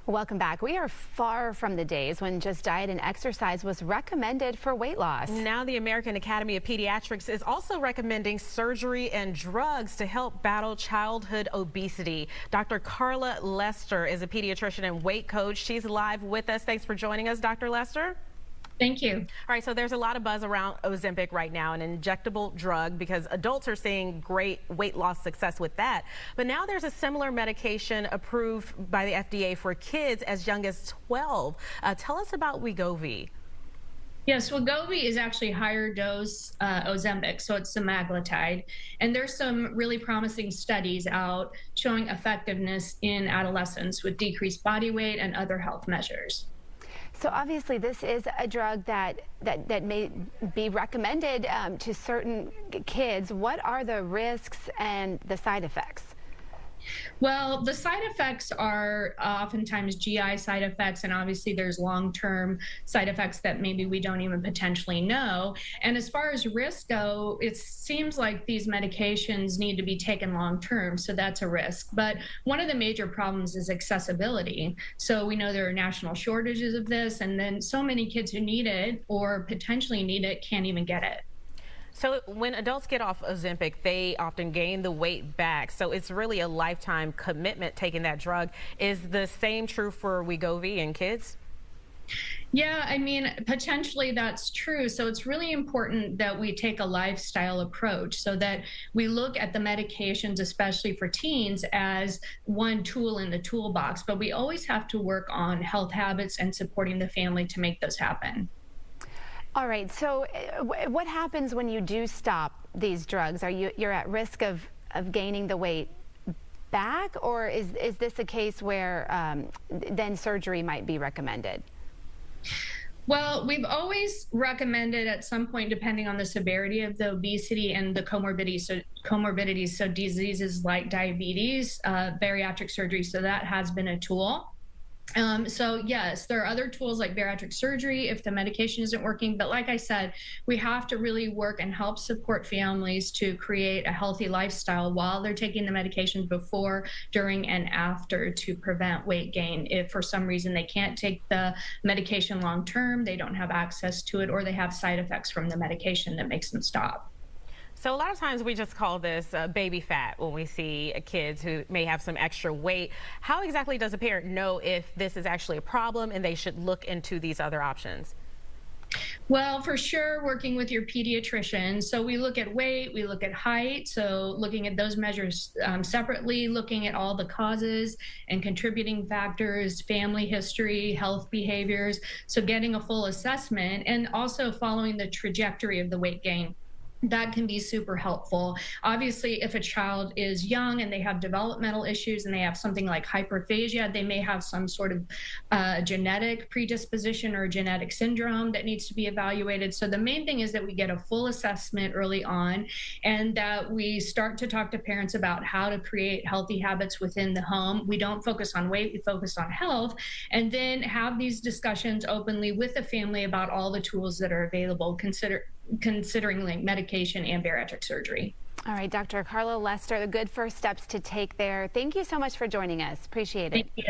Welcome back. We are far from the days when just diet and exercise was recommended for weight loss. Now the American Academy of Pediatrics is also recommending surgery and drugs to help battle childhood obesity. Dr. Carla Lester is a pediatrician and weight coach. She's live with us. Thanks for joining us, Dr. Lester. Thank you. All right, so there's a lot of buzz around Ozempic right now, an injectable drug, because adults are seeing great weight loss success with that. But now there's a similar medication approved by the FDA for kids as young as 12. Tell us about Wegovy. Yes, Wegovy is actually higher dose Ozempic, so it's semaglutide. And there's some really promising studies out showing effectiveness in adolescents with decreased body weight and other health measures. So obviously this is a drug that may be recommended to certain kids. What are the risks and the side effects? Well, the side effects are oftentimes GI side effects, and obviously there's long-term side effects that maybe we don't even potentially know. And as far as risk go, it seems like these medications need to be taken long-term, so that's a risk. But one of the major problems is accessibility. So we know there are national shortages of this, and then so many kids who need it or potentially need it can't even get it. So when adults get off Ozempic, they often gain the weight back. So it's really a lifetime commitment taking that drug. Is the same true for Wegovy in kids? Yeah, I mean, potentially that's true. So it's really important that we take a lifestyle approach so that we look at the medications, especially for teens, as one tool in the toolbox. But we always have to work on health habits and supporting the family to make those happen. All right, so what happens when you do stop these drugs? You're at risk of gaining the weight back, or is this a case where then surgery might be recommended? Well, we've always recommended at some point, depending on the severity of the obesity and the comorbidities, so diseases like diabetes, bariatric surgery, so that has been a tool. So yes, there are other tools like bariatric surgery if the medication isn't working. But like I said, we have to really work and help support families to create a healthy lifestyle while they're taking the medications before, during, and after to prevent weight gain. If for some reason they can't take the medication long term, they don't have access to it, or they have side effects from the medication that makes them stop. So a lot of times we just call this baby fat when we see kids who may have some extra weight. How exactly does a parent know if this is actually a problem and they should look into these other options? Well, for sure, working with your pediatrician. So we look at weight, we look at height. So looking at those measures separately, looking at all the causes and contributing factors, family history, health behaviors. So getting a full assessment and also following the trajectory of the weight gain. That can be super helpful. Obviously, if a child is young and they have developmental issues and they have something like hyperphagia, they may have some sort of genetic predisposition or genetic syndrome that needs to be evaluated. So the main thing is that we get a full assessment early on and that we start to talk to parents about how to create healthy habits within the home. We don't focus on weight, we focus on health, and then have these discussions openly with the family about all the tools that are available, considering like medication and bariatric surgery. All right, Dr. Carla Lester, the good first steps to take there. Thank you so much for joining us. Appreciate it. Thank you.